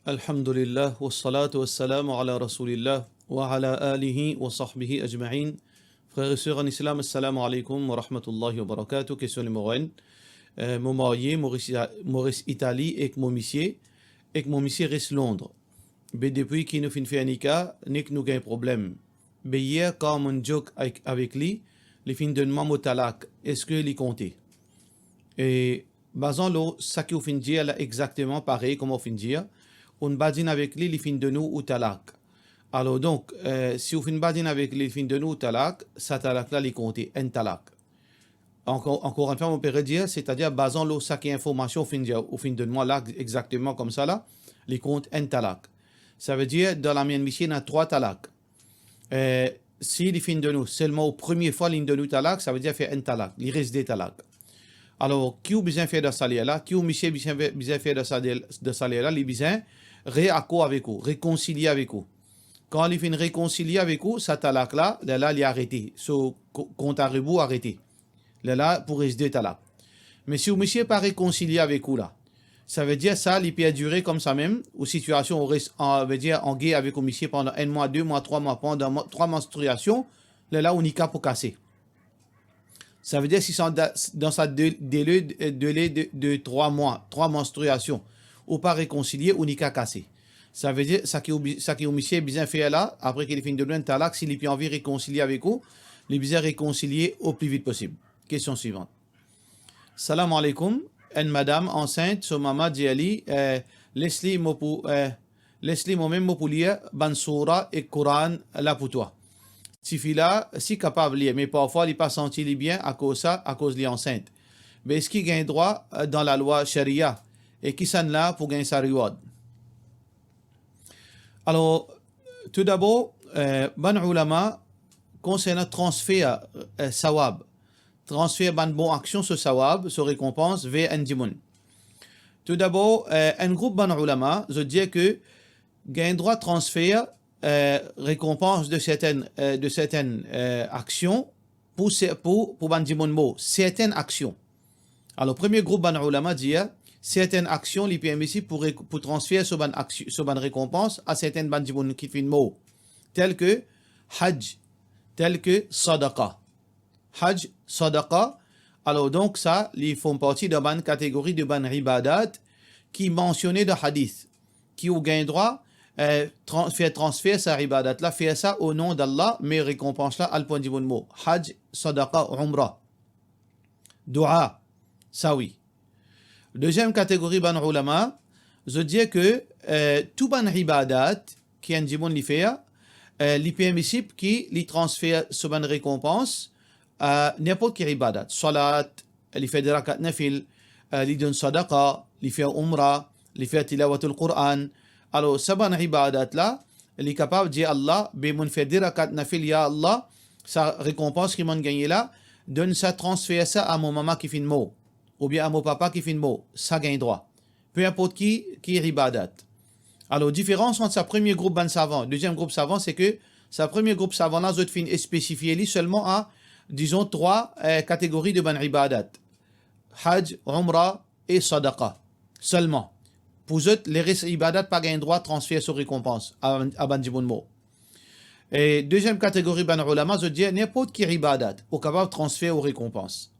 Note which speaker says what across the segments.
Speaker 1: Alhamdulillah, wa salatu wa salam ala rasulillah, wa ala alihi wa sahbihi ajma'in. Frères et sœurs en islam, assalamu alaikum wa rahmatullahi wa barakatuh. Question numéro 1. Mon marié, Maurice Italie, et mon monsieur reste Londres. Mais depuis qu'il nous fait un nika, nous avons un problème. Mais hier, quand on joke avec lui, les fins de maman talak, est-ce que les comptait? Et, basant l'eau, ça qui fait dire là exactement pareil comme on fait dire. On badine avec lui, les fins de nous ou talak. Alors donc, si on fait badine avec lui, les fins de nous ou talak, ça talak là, les compter, un talak. Encore une fois, on peut dire, c'est-à-dire, basant l'eau, ça qui est information au fin de moi là, exactement comme ça là, les compte un talak. Ça veut dire, dans la mienne mission, il y a 3 talak. Si les fins de nous, seulement au premier fois, ligne de nous talak, ça veut dire faire un talak, il reste des talak. Alors, qui a besoin de faire de salaire là, qui a besoin de faire de salaire là, il a besoin réaccord avec vous, réconcilier avec vous. Quand il fait réconcilier avec vous, ça talak là, il est arrêté. So, compte à rebours arrêté. Là, pour rester talak. Mais si vous ne pas réconcilier avec vous là, ça veut dire ça, il peut durer comme ça même, ou situation, on reste veut dire en guerre avec vous monsieur pendant 1 mois, 2 mois, 3 mois, pendant 3 menstruations, là, on y cap pour casser. Ça veut dire si c'est dans sa délai de 3 mois, 3 menstruations, ou pas réconcilié, ou n'y qu'à casser. Ça veut dire, ça qui est monsieur bien fait là, après qu'il finit de loin, talak, s'il a envie de réconcilier avec vous, il bien réconcilier au plus vite possible. Question suivante. Salam alaikum. Une madame enceinte, son maman dit Ali, Leslie moi-même me lire Bansoura et Coran là pour toi. Si fille-là, si capable de lire, mais parfois il n'est pas senti bien à cause de l'enceinte. Mais est-ce qu'il gagne droit dans la loi Sharia et qui s'en là pour gagner sa reward? Alors, tout d'abord, ban ulama concernant transfert sawab, transfert ban bon action sur sawab, sur récompense vers un dimoun. Tout d'abord, un groupe ban ulama, je dis que gagne droit transfert récompense de certaines actions pour ban dimoun mo, certaines actions. Alors, premier groupe ban ulama dit certaines actions li permis pour transférer sur ban récompense à certaines ban dimoun qui fin mo, telles que hajj, telles que sadaqa. Hajj, sadaqa, alors donc ça, ils font partie de ban catégorie de ban ibadat qui mentionnait de hadith, qui ont gagné droit faire transférer sa ibadat là, faire ça au nom d'Allah, mais récompense là, al point du bon mot. Hajj, sadaqa, umrah. Dua, ça oui. Deuxième catégorie ban ulama, je dis que tout ban ibadat qui est un djibon li fait, li permissible qui li transfère ce ban récompense à n'importe quelle ibadat. Salat, li fait des rakat nafil, li donne sadaqa, li fait umrah, li fait tilawatul Qur'an. Alors, ce ban ibadat là, il est capable de dire Allah, mon fait des rakat nafil, ya Allah, sa récompense qui m'a gagné là, donne ça, transfère ça à mon maman qui fait une mot, ou bien à mon papa qui fait une mot, ça gagne droit. Peu importe qui est ibadat. Alors, différence entre sa premier groupe ban savant, deuxième groupe savant, c'est que sa premier groupe savant là, je fin spécifié seulement à, disons, 3 catégories de ban ibadat. Hajj, umrah et sadaqa. Seulement. Pour eux, les restes ibadat pas gagnent droit de transfert sur récompense à ban djiboun mo. Et deuxième catégorie ban ulama, je dis n'importe qui ibadat, au capable de transfert aux récompenses.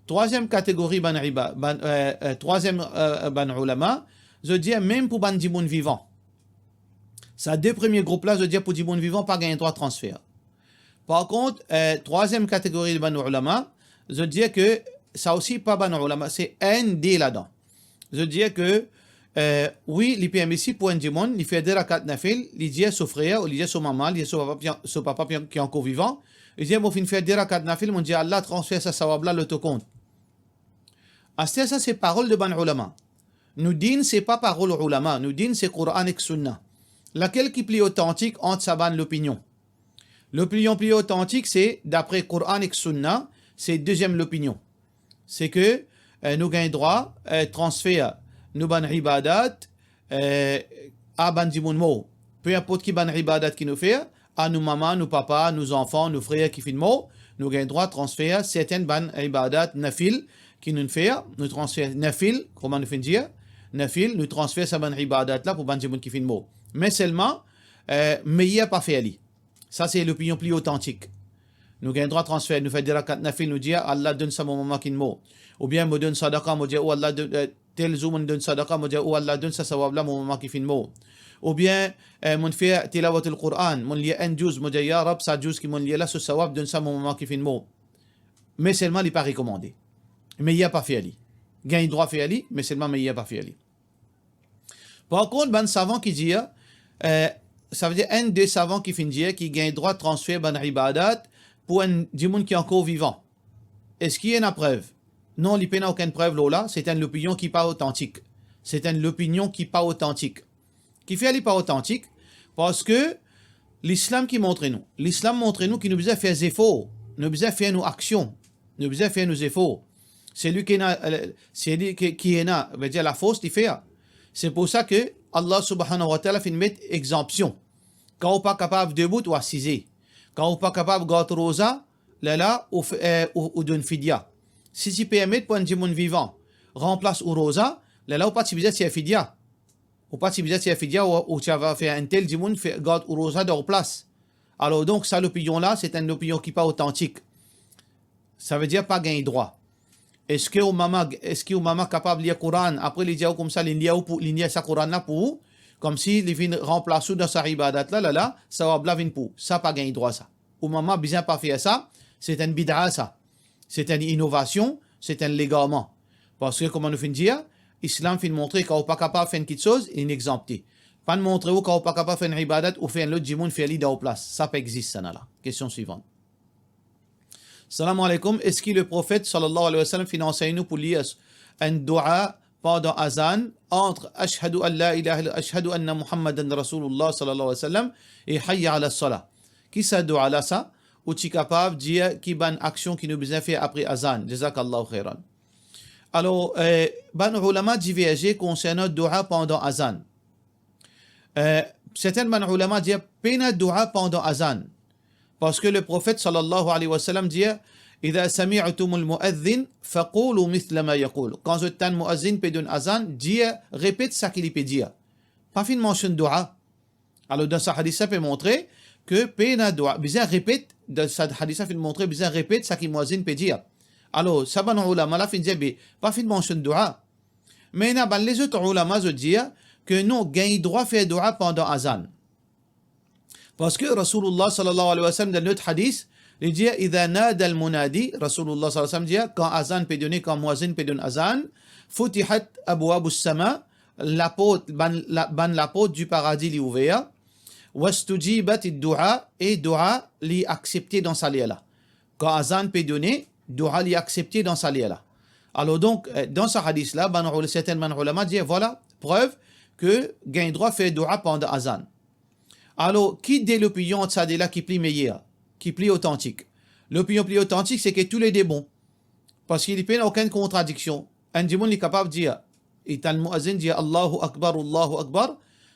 Speaker 1: Troisième catégorie ban ulama, je dis même pour ban djiboun vivant. Ça deux premiers groupes là, je dis pour djiboun vivant pas gagnent droit de transfert. Par contre, troisième catégorie de ban ulama, je dis que ça aussi pas ban ulama, c'est un dé là-dedans. Je dis que oui, il est permis pour un djimon, il fait des rakat nafil, il dit à son frère, il dit à son maman, il dit à son papa qui est encore vivant, il dit, moi, il fait des rakat nafil, mon Dieu, Allah transfère sa sawab là, le to compte. Ça, c'est parole de ban ulama. Nous din, c'est pas parole ulama, nous din, c'est Coran et Sunna. Laquelle qui est plus authentique entre sa ban l'opinion? L'opinion plus authentique, c'est, d'après Coran et Sunna, c'est deuxième l'opinion. C'est que nous gagnons droit, transfert, nous ban ibadat, à ban dimoun mo. Peu importe qui ban ibadat qui nous fait, à nos mamans, nos papas, nos enfants, nos frères qui font mo, nous gagnons droit de transférer certaines ban ibadat nafil qui nous fait, nous transfère nafil, comment nous fait dire, nafil, nous transfère sa ban ibadat là pour ban jimoun qui fin mot. Mais seulement, mais il n'y a pas fait ali. Ça, c'est l'opinion plus authentique. Nous avons droit de transfert, nous faisons des rakat nafil, nous disons Allah donne ça mon maman qui mot. Ou bien, me donne sadaqa, me dit, oh Allah, tel zoom donne sadaqa, me dit, oh Allah donne ça sawab là mon maman qui fin mot. Ou bien, mon fait tilawat al-Qur'an, mon lié un juz, me dit, ya Rab, ça juz qui mon lié là, ce sawab donne ça mon maman qui fin mot. Mais seulement, il n'est pas recommandé. Mais il n'y a pas fait ali. Gagne droit fait ali, mais seulement, mais il n'y a pas fait ali. Par contre, ben savant qui dit, ça veut dire un des savants qui finit qui gagne droit de transfert ben ibadat pour un djimoun qui est encore vivant. Est-ce qu'il y a une preuve? Non, il n'y a aucune preuve là, c'est une opinion qui n'est pas authentique. C'est une opinion qui n'est pas authentique. Qui fait elle n'est pas authentique parce que l'islam qui montre nous, l'islam montre nous qu'il nous besoin faire des efforts, nous besoin faire nos actions, nous besoin faire nos efforts. C'est lui qui est là, veut dire la force il fait. C'est pour ça que Allah subhanahu wa ta'ala fait mettre exemption. Quand on n'est pas capable de debout ou assiser. Quand on n'est pas capable de garder rosa, là, ou d'une fidya. Si tu permets pour un djimoun vivant, remplace ou rosa, là, ou pas tu besoin de fidya. Ou pas tu besoin de fidya ou tu vas faire un tel djimoun, garde ou rosa de place. Alors donc, ça, l'opinion là, c'est une opinion qui n'est pas authentique. Ça veut dire pas gagner droit. Est-ce que au maman capable de lire le Coran après les dire comme ça il y a sa Coran là pour comme si il vient remplacer dans sa ibadat là ça va blavin pour ça pas gagner droit ça au maman bien pas faire ça c'est une bid'a ça c'est une innovation c'est un légalement parce que comme nous fin dire islam fin montrer qu'on pas capable faire quelque chose il est exempté pas montrer qu'on pas capable faire une ibadat ou faire l'autre djimoun faire l'ida au place ça pas existe ça là question suivante. Salam alaikum. Est-ce que le prophète sallallahu alayhi wa sallam finance nous pour lire un dua pendant azan entre ashhadu an la ilaha illa ashhadu anna muhammadan rasulullah sallallahu alayhi wa sallam et hayya ala salah. Qui ça dua là ça ou tu capable de dire qui ban action qui nous besoin faire après azan. Jazakallahu khairan. Alors ban ulama divergent concernant dua pendant azan. Certains ban ulama disent pena dua pendant azan. Parce que le prophète sallallahu alayhi wa sallam dit إذا سمعتم المؤذن فقولوا مثل ما يقول. Quand vous entendez muazzin peut donner azan, répète ça qu'il peut dire. Pas fin mention dua. Alors dans ce hadith ça peut montrer que pena dua, bien répète dans ce hadith ça peut montrer bien répète ça qu'il muazzin peut dire. Alors ça ban ulama la fin dire pas fin mention dua. Mais les autres ulama disent que non gagne droit faire dua pendant azan. Parce que Rasulullah sallallahu alayhi wa sallam dans notre hadith, il dit إذا نادى المنادي Rasulullah sallallahu alayhi wa sallam dit quand azan peut donner quand muazzin peut donner azan فتحت أبواب السماء la porte du paradis est ouverte واستجيبت الدعاء et dua li accepté dans sa là. Quand azan peut donner dua li accepté dans sa là. Alors donc dans ce hadith là certains ulama disent voilà preuve que gagne droit faire dua pendant azan. Alors, qui dit l'opinion de ça là qui plie meilleur, qui plie authentique? L'opinion plus authentique, c'est que tous les deux bons. Parce qu'il n'y a aucune contradiction. Un djimoun est capable de dire, et le muazzin dit Allahu Akbar,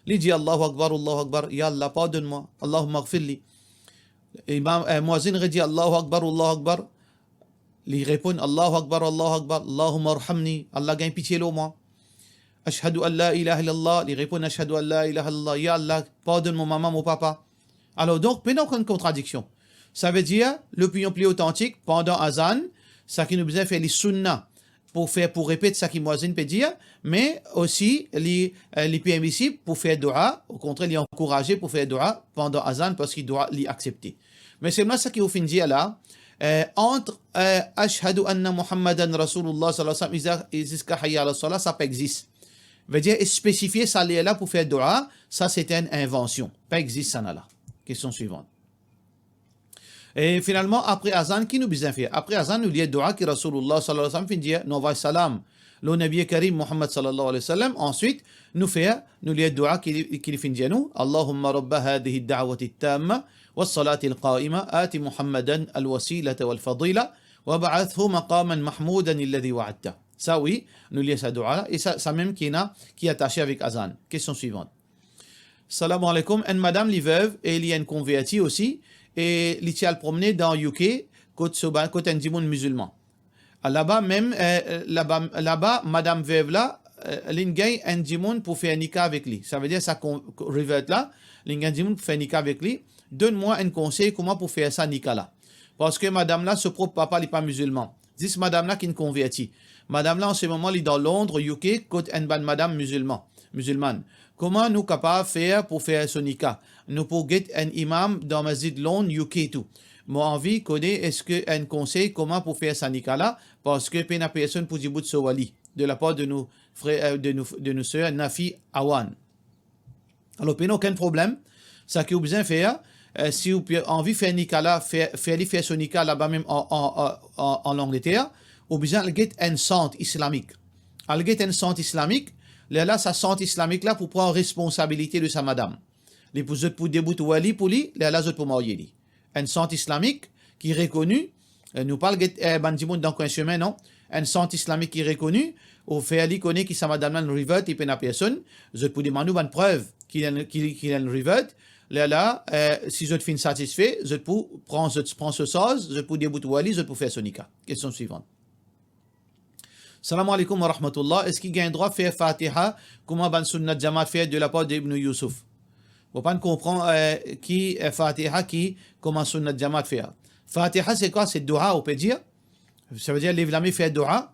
Speaker 1: il dit Allahu Akbar, Ya Allah, pardonne-moi, Allahumma gfirli. Imam muazzin dit Allahu Akbar, il répond Allahu Akbar, Allahumma arhamni, Allah gagne pitié de moi. Ashhadu an la ilaha illallah, il répond Ashhadu an la ilaha illallah, Ya Allah, pardonne mon maman, mon papa. Alors donc, pas aucune contradiction. Ça veut dire, l'opinion plus authentique, pendant azan, ça qui nous besoin faire les sunnah, pour répéter ça qui muazzin peut dire, mais aussi les permissibles pour faire dua, au contraire, les encourager pour faire dua pendant azan, parce qu'il doit les accepter. Mais c'est moi ça qui vous fin dire là, entre Ashhadu anna Muhammadan Rasulullah sallallahu alayhi wa sallam, jusqu'à hayya ala salah, ça peut exister. Veut dire spécifier ça là pour faire dua, ça c'est une invention. Pas existe ça là. Question suivante. Et finalement, après azan, qui nous besoin faire? Après azan, nous y a dua qui Rasulullah sallallahu alayhi wa sallam dit, nous va salam, le Nabi Karim Muhammad sallallahu alayhi wa sallam. Ensuite, nous y a dua qui fin dit nous, Allahumma rabba hadihi ad-da'wati at-tamma was-salati al-qa'ima ati Muhammadan al-wasilata wal-fadila wa ba'athu maqaman mahmoudan alladhi wa'adta. Ça oui, nous lions sa dua et ça même qui est attaché avec azan. Question suivante. Salam alaikum. Une madame li veuve et il y a une convertie aussi et li tient à promener dans UK côté un dimoun musulman. Là-bas même là-bas madame veuve là l'ingay un jimoun pour faire nika avec lui. Ça veut dire ça revert là, l'ingay jimoun pour faire nika avec lui. Donne-moi un conseil comment pour faire ça nika là. Parce que madame là, ce propre papa n'est pas musulman. C'est madame là qui ne convertit. Madame là en ce moment elle est dans Londres, UK, côté une bonne madame musulmane. Comment nous capables de faire pour faire ce nika? Nous pouvons get un imam dans Masjid Londres, UK tout. Moi envie connaît est-ce que un conseil comment pour faire ça nika là parce que pena personne pour djibout ce wali de la part de nos frères de nos sœurs Nafi Awan. Alors pena aucun problème. Ça que vous besoin faire si vous avez envie de faire nika là faire ce nika là-bas même en Angleterre, vous besoin de get un centre islamique. Al get un centre islamique, là sa centre islamique là pour prendre responsabilité de sa madame. Les pour début wali pour lui, là pour marier lui. Un centre islamique qui est reconnu, nous parle bandimoun dans un chemin, non? Un centre islamique qui est reconnu, au fait, il connaît qui sa madame nan revert, il peut na personne, je peux demander une preuve qu'il a revert, là, si je te finis satisfait, je peux prendre ce sens, je peux débouter wali, je peux faire son nika. Question suivante. Salam alaikum wa rahmatullah. Est-ce qu'il y a un droit de faire Fatiha, comment ban sunnat jamaat fait de la part d'Ibn Yusuf? Vous ne comprenez qui est Fatiha, qui comment sunnat jamaat fait. Fatiha, c'est quoi? C'est dua, on peut dire. Ça veut dire, les vlamés fait dua.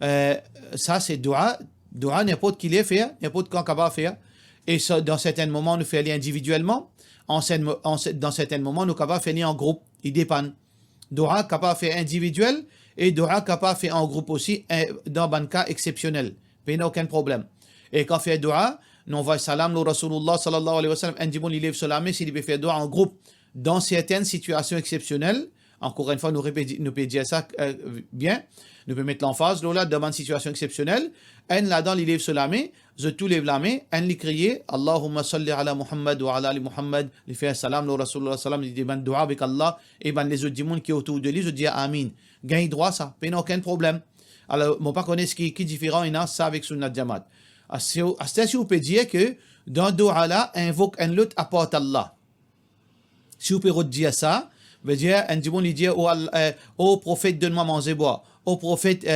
Speaker 1: Ça, c'est dua. Dua, n'importe qui les fait, n'importe quand capable faire. Et ça, dans certains moments, nous faisons individuellement. Dans certains moments, nous capable faire en groupe. Il dépend. Dua, capable faire individuel. Et dua, capable faire en groupe aussi, dans un cas exceptionnel. Il n'y a aucun problème. Et quand on fait dua, nous envoie salam au Rasulullah sallallahu alayhi wa sallam, un dimon il lève salamé s'il peut faire dua en groupe dans certaines situations exceptionnelles. Encore une fois, nous pouvons dire ça bien. Nous pouvons mettre l'emphase là dans une situation exceptionnelle. Un là-dedans, il lève salamé, je tout lève la main, un lui crier Allahumma salli ala Muhammad wa ala ali Muhammad, il fait salam au Rasulullah sallam, il dit ben dua avec Allah et ben les autres dimons qui sont autour de lui, je dis amin. Gagne droit ça, pas aucun problème. Alors, moi pas connaître ce qui est différent, il a ça avec sunnat jamaat. Si vous pouvez dire que dans dua là, invoque un lot apporte Allah. Si vous pouvez dire ça, veut dire un dimon il dit au prophète donne-moi manger boire, au prophète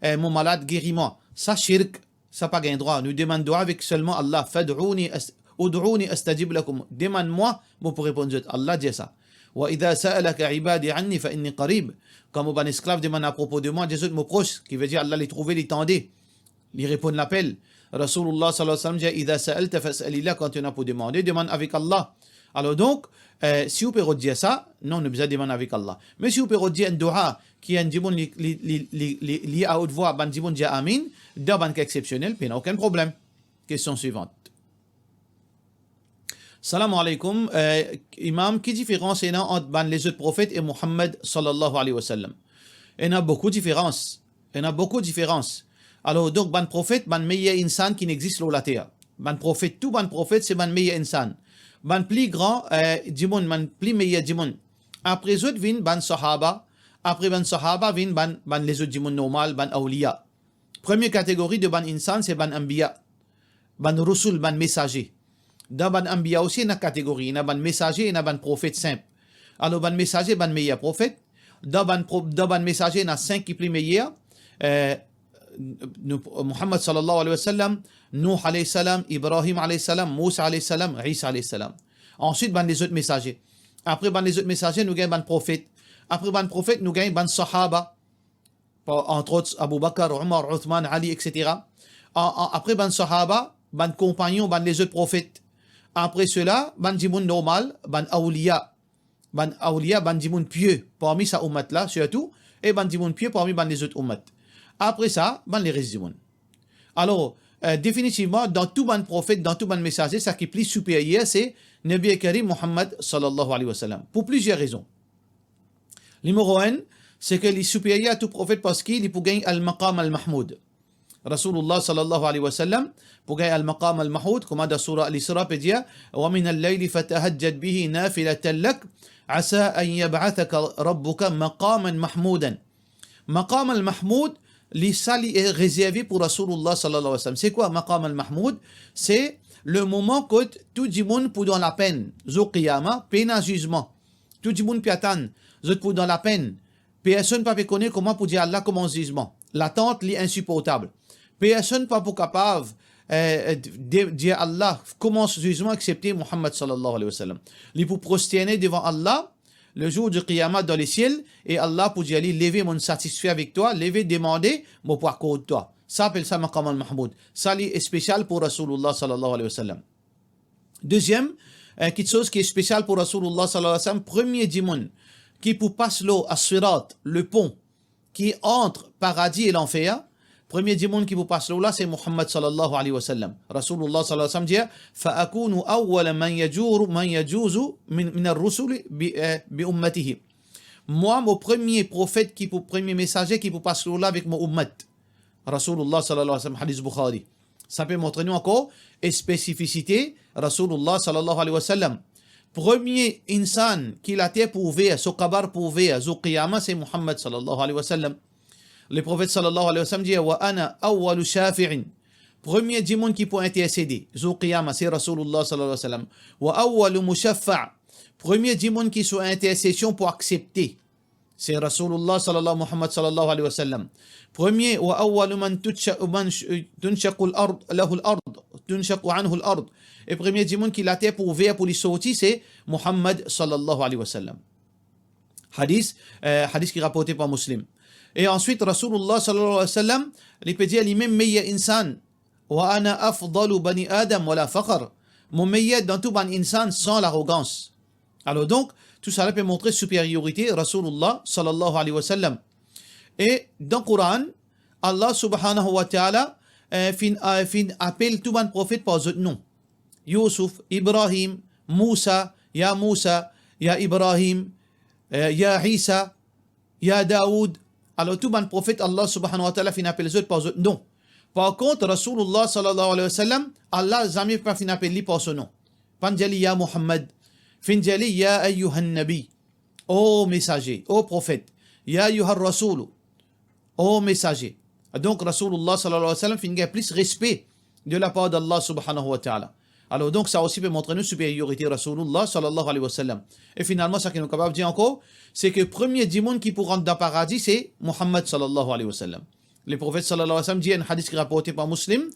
Speaker 1: mon malade guéris-moi. Ça shirk, ça pas gain droit. Nous demandons avec seulement Allah. Fad'ouni astajib lakum. Demande-moi, vous pourrez répondre. Allah dit ça. Wa idha sa'alaka ibadi anni fa inni qarib. Comme un esclave demande à propos de moi, Jésus me proche, qui veut dire Allah les trouver, les tendait, les répondre l'appel. Rasulullah sallallahu alayhi wa sallam dit idha sa'alta fas'alillah, quand tu n'as pas demandé, demande avec Allah. Alors donc, si vous pouvez dire ça, non, nous besoin de demander avec Allah. Mais si vous pouvez dire un dua qui est un djibon lié à haute voix, un djibon dit amin, dans un cas exceptionnel, il n'y a aucun problème. Question suivante. Salam alaikum. Imam, quelle différence il y a entre les autres prophètes et Muhammad sallallahu alayhi wa sallam? Il y a beaucoup de différences. Alors donc, ban prophète, ban meilleur insan qui n'existe sur la terre. Ban prophète, tout ban prophète, c'est ban meilleur insan. Ban plus grand djimon, ban plus meilleur djimon. Après les autres viennent ban sahaba. Après ban sahaba viennent ban les autres djimon normal, ban awliya. Première catégorie de ban insan, c'est ban anbiya. Ban rusul, ban messager. Dans ban anbiya aussi, il y a une catégorie. Il y a ban messager, il y a ban prophète simple. Alors ban messager, ban meilleur prophète. Dans ban messager, il y a 5 qui plus meilleurs. Muhammad sallallahu alayhi wa sallam, Nuh alayhi salam, Ibrahim alayhi salam, Moussa alayhi salam, Isa alayhi salam. Ensuite, ban les autres messagers. Après ban les autres messagers, nous gagnons ban prophète. Après ban prophète, nous gagnons ban sahaba. Entre autres, Abu Bakr, Omar, Uthman, Ali, etc. Après ban sahaba, ban compagnons, ban les autres prophètes. Après cela, ban djimoun normal, ban awliya. Ban awliya, ban djimoun pieux parmi sa ummat là, surtout. Et ban djimoun pieux parmi ban les autres ummat. Après ça, ban les restes djimoun. Alors, définitivement, dans tout ban prophète, dans tout ban messager, ce qui est plus supérieur, c'est Nabi Karim Muhammad sallallahu alayhi wa sallam. Pour plusieurs raisons. Numéro 1, c'est qu'il est supérieur à tout prophète parce qu'il peut gagner al-maqam al-mahmoud. Rasulullah sallallahu alayhi wa sallam, pour gagner al-maqam al-mahmoud, comme dans surah al-Isra, peut dire وَمِنَ اللَّيْلِ فَتَهَجَّدْ بِهِ نَافِلَةً لَكَ عَسَىٰ أَن يَبْعَثَكَ رَبُّكَ مَقَامًا مَحْمُودًا. Maqam al-mahmoud, l'issali est réservé pour Rasulullah sallallahu alayhi wa sallam. C'est quoi maqam al-mahmoud? C'est le moment que tout le monde peut dans la peine. Zo qiyama, peine à jugement. Tout le monde peut attendre. Zo peut dans la peine. Personne ne peut connaître comment pour dire Allah comme un jugement. L'attente est insupportable. Personne pas pour capable dire Allah, comment justement accepter Muhammad sallallahu alayhi wa sallam. Il pour prosterner devant Allah le jour du Qiyamah dans les ciels et Allah pour dire lever mon satisfait avec toi, lever demander mon pour de toi. Ça appelle ça Maqam al-Mahmoud. Ça est spécial pour Rasulullah sallallahu alayhi wa sallam. Deuxième, quelque chose qui est spécial pour Rasulullah sallallahu alayhi wa sallam, premier dimon qui pour passer l'eau à Sirat, le pont qui entre paradis et l'enfer. Premier dimon qui vous passe là, c'est Muhammad sallallahu alayhi wa sallam. Rasulullah sallallahu alayhi wa sallam dit فَأَكُونُ أَوَّلَ مَنْ يَجُوزُ مِنَ الرُّسُلِ بِأُمَّتِهِ. Moi, mon premier prophète, premier messager qui vous passe là avec mon ummat. Rasulullah sallallahu alayhi wa sallam, hadith Bukhari. Ça peut montrer nous encore et spécificité Rasulullah sallallahu alayhi wa sallam. Premier insan qui la terre pour ouvrir, son kabar pour ouvrir, zo qiyamah, c'est Muhammad sallallahu alayhi wa sallam. Le prophète sallallahu alayhi wa sallam dit wa ana awwalu shafi'in. Premier du monde qui peut intercéder. Zo qiyamah, c'est Rasulullah sallallahu alayhi wa sallam. Wa awwalu mushaffa'. Premier du monde qui soit intercession pour accepter. C'est Rasulullah sallallahu Muhammad sallallahu alayhi wa sallam. Premier wa awwalu man tunshaqu al-ard lahu al-ard tunshaqu anhu al-ard. Et premier du monde qui la terre pour ouvrir pour les sortir, c'est Muhammad sallallahu alayhi wa sallam. Hadith qui est rapporté par Muslim. Et ensuite, Rasulullah sallallahu alayhi wa sallam, il peut dire lui-même meilleur insan. Wa ana afdalu bani Adam wa la faqr. Mon meilleur dans tout bani insan sans l'arrogance. Alors donc, tout ça peut montrer supériorité Rasulullah sallallahu alayhi wa sallam. Et dans le Coran, Allah subhanahu wa ta'ala appelle tout ban prophète par d'autres noms. Yusuf, Ibrahim, Moussa, Ya Ibrahim, Ya Isa, Ya Daoud. Alors tout ban prophète, Allah subhanahu wa ta'ala appelle les autres par d'autres noms. Par contre, Rasulullah sallallahu alayhi wa sallam, Allah n'a jamais pas appelé par son nom. Panjali Ya Muhammad, Finjali Ya ayyuhan nabi, ô messager, ô prophète, Ya ayyuhar rasoul, ô messager. Donc Rasulullah sallallahu alayhi wa sallam finit plus respect de la part d'Allah subhanahu wa ta'ala. Alors donc ça aussi peut montrer une supériorité Rasulullah sallallahu alayhi wa sallam. Et finalement, ce qui nous est capable de dire encore, c'est que le premier du monde qui pour rentrer dans le paradis, c'est Muhammad sallallahu alayhi wa sallam. Le prophète sallallahu alayhi wa sallam dit un hadith qui est rapporté par Muslim,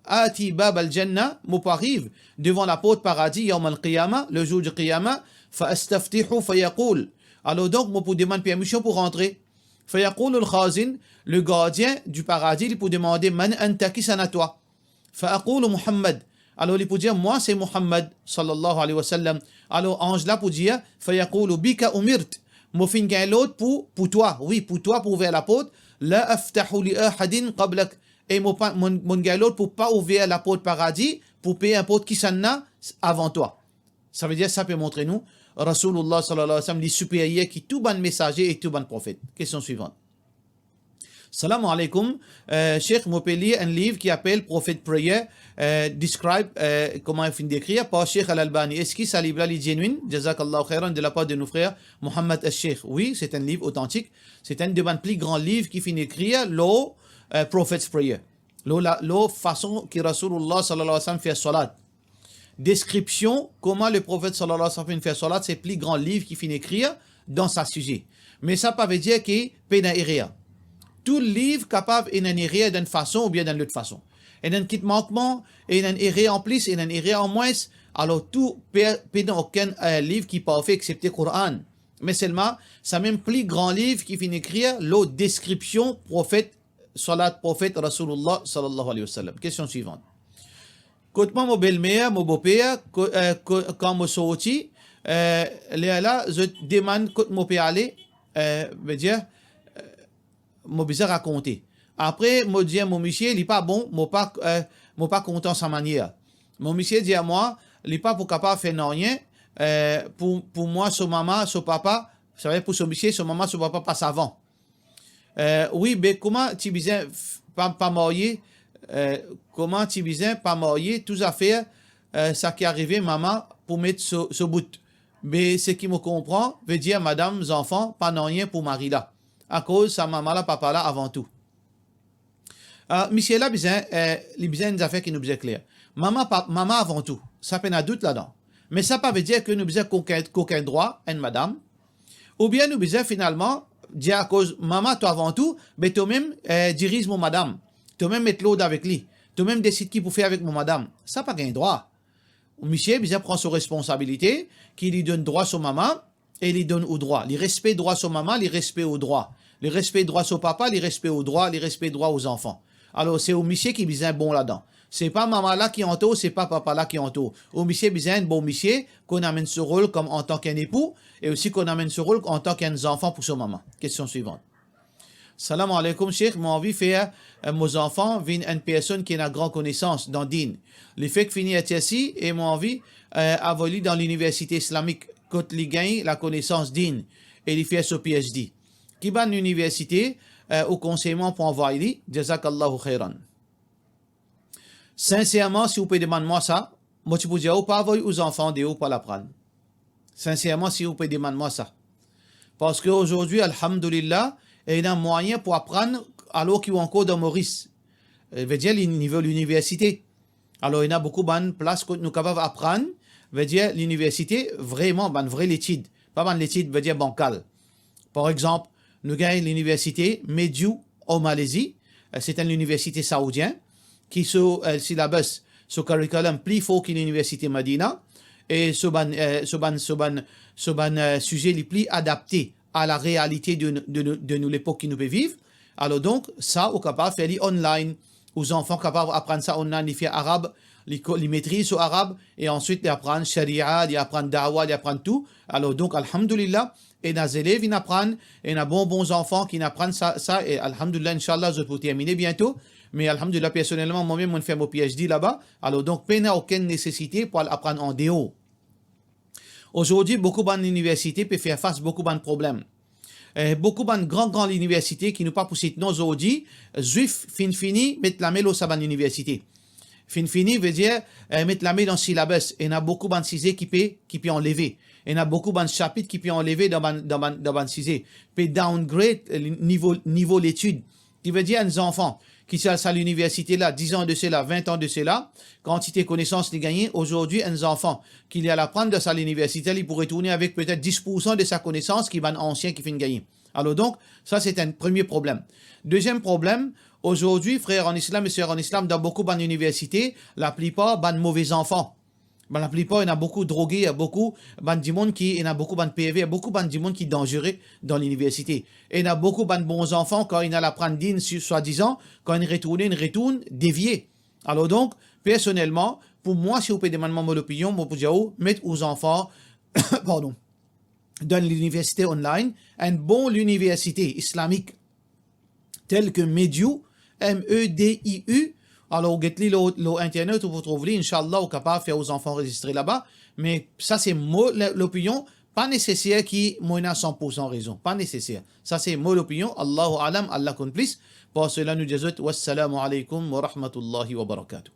Speaker 1: Ati bab al-jannah, m'arrive devant la porte paradis, yawm al-qiyamah, le jour du qiyamah, fa astaftihu fa yaqul. Alors donc, moi pour demander permission pour rentrer. Fa yaqul al-khazin, le gardien du paradis, il peut demander man anta, qui s'en a toi? Fa aqulu Muhammad. Alors il peut dire moi c'est Muhammad sallallahu alayhi wa sallam. Alors ange là pour dire fa yaqulu bika umirt. Moi fin gain l'autre pour toi. Oui, pour toi pour ouvrir la porte. La aftahu li ahadin qablak. Et mon gain l'autre pour pas ouvrir la porte paradis pour payer un porte qui s'en a avant toi. Ça veut dire ça peut montrer nous Rasulullah sallallahu alayhi wa sallam les supérieurs qui tout bon messager et tout bon prophète. Question suivante. Salam alaikum. Cheikh Mopeli, un livre qui appelle Prophet Prayer, describe comment il finit d'écrire par Cheikh Al-Albani. Est-ce que ce livre-là est genuine? Jazakallahu khairan de la part de nos frères Mohammed al-Sheikh. Oui, c'est un livre authentique. C'est un des plus grands livres qui finit d'écrire le Prophet's Prayer. La façon que Rasulullah sallallahu alayhi wa sallam fait salat. Description, comment le prophète sallallahu alayhi wa sallam fait salat, c'est le plus grand livre qui finit d'écrire dans sa sujet. Mais ça ne veut dire qu'il peut y avoir tout livre capable d'en errer d'une façon ou bien d'une autre façon. Et d'un kit manquement, et d'un errer en plus, et d'un errer en moins, alors tout peut dans aucun livre qui peut faire excepté le Coran. Mais seulement, c'est même plus grand livre qui finit d'écrire l'autre description prophète, salat prophète Rasulullah sallallahu alayhi wa sallam. Question suivante. Quand moi, mon belle-mère, mon beau-père, quand je sorti, là, je demande quand mon père aller, veut dire, je vais raconter. Après, je dis à mon monsieur, il n'est pas bon, je ne pas content sa manière. Mon monsieur dit à moi, il n'est pas pour capable de faire rien. Pour moi, son maman, son papa, ça veut dire pour son monsieur, son maman, son papa, pas savant. Oui, mais comment tu viens pas marier? Comment tu viens pas marier? Tout à fait, ça qui est arrivé, maman, pour mettre ce bout. Mais ce qui me comprend, veut dire, madame, enfants, pas rien pour mari là. À cause de sa maman là, papa là, avant tout. Monsieur là, il besoin des affaires qui nous sont claires. Maman avant tout, ça peine à doute là-dedans. Mais ça ne veut dire que nous besoin qu'aucun droit, une madame. Ou bien nous besoin finalement, dire à cause, maman, toi avant tout, mais toi-même, dirige mon madame.
Speaker 2: toi-même mettre l'autre avec lui, toi-même décide qui pour faire avec mon madame. Ça pas gain droit. Monsieur, bien prend ses responsabilités, qui lui donne droit sur maman, et lui donne au droit. Les respect droit sur maman, les respect au droit. Les respect droit sur papa, les respect au droit, les respect droit aux enfants. Alors, c'est au monsieur qui besoin bon là-dedans. C'est pas maman là qui entoure, c'est pas papa là qui entoure. Au monsieur besoin bon monsieur qu'on amène ce rôle comme en tant qu'un époux et aussi qu'on amène ce rôle en tant qu'un enfant pour son maman. Question suivante. Salam alaikum, Cheikh. Moi, envie de faire mes enfants viennent une personne qui a une grande connaissance dans din. Le fait que finir ici et moi envie avoir lu dans l'université islamique quand il gagne la connaissance din et il fait son PhD. Qui va à l'université au conseillement pour envoyer Jazakallahu khairan. Sincèrement, si vous pouvez demander moi ça, moi je peux dire pas envoyer aux enfants de ou pas l'apprendre. Sincèrement, si vous pouvez demander moi ça. Parce qu'aujourd'hui, alhamdulillah, il y a un moyen pour apprendre alors qu'ils sont encore dans Maurice. Veut dire, le niveau de l'université. Alors, il y a beaucoup de places que nous sommes capables d'apprendre. Veut dire, l'université, vraiment, une vraie étude. Pas une étude, veut dire bancale. Par exemple, nous gagnons l'université Mediu en Malaisie. C'est une université saoudienne qui sur syllabus, sur curriculum plus fort que l'université Medina. Et ce sujet le plus adapté à la réalité de nous l'époque qui nous peut vivre. Alors donc, ça, on est capable de faire online, aux enfants capables d'apprendre ça online, ils font arabe, ils maîtrisent sur arabe, et ensuite ils apprennent sharia, ils apprennent da'wah, ils apprennent tout. Alors donc, alhamdulillah, et les élèves, ils apprennent, et il y a bons enfants qui apprennent ça, et alhamdulillah, Inch'Allah, je peux terminer bientôt. Mais alhamdulillah, personnellement, moi-même, je fais mon PhD là-bas. Alors donc, il n'y a aucune nécessité pour apprendre en dehors. Aujourd'hui, beaucoup d'universités peuvent faire face à beaucoup de problèmes. Beaucoup de grandes universités qui nous pas poussé nos aujourd'hui, juifs, fini, mettent la main au sabbat l'université. Fini veut dire mettre la main dans le syllabus. Et il y a beaucoup de sujets qui peut enlever. Et il y a beaucoup de chapitres qui peut enlever dans le sujet. Peut downgrade niveau l'étude. Qui veut dire aux enfants qui sont à l'université là, 10 ans de cela, 20 ans de cela, quantité de connaissances les gagner. Aujourd'hui, un enfant qui est à l'apprendre de sa l'université, il pourrait tourner avec peut-être 10% de sa connaissance qui va un ancien qui finit gagner. Alors donc, ça c'est un premier problème. Deuxième problème, aujourd'hui, frères en islam et sœurs en islam, dans beaucoup d'universités, la plupart sont mauvais enfants. La plupart, il y a beaucoup de drogués, il y a beaucoup de monde il y a beaucoup de PV, il y a beaucoup de monde qui est dangereux dans l'université. Et il y a beaucoup de bons enfants, quand ils ont l'apprendre din, soi-disant, quand ils retournent déviés. Alors donc, personnellement, pour moi, si vous pouvez demander mon opinion, moi, pour dire, mettre aux enfants, pardon, dans l'université online, une bonne université islamique, telle que Mediu, Mediu, alors, vous avez l'internet où vous trouvez, Inch'Allah, vous êtes capable de faire aux enfants enregistrer là-bas. Mais ça, c'est l'opinion, pas nécessaire qui m'a 100% raison. Pas nécessaire. Ça, c'est mon opinion. Allahu alam, Allah complice. Pour cela, nous disons, wassalamu alaikum wa rahmatullahi wa barakatuh.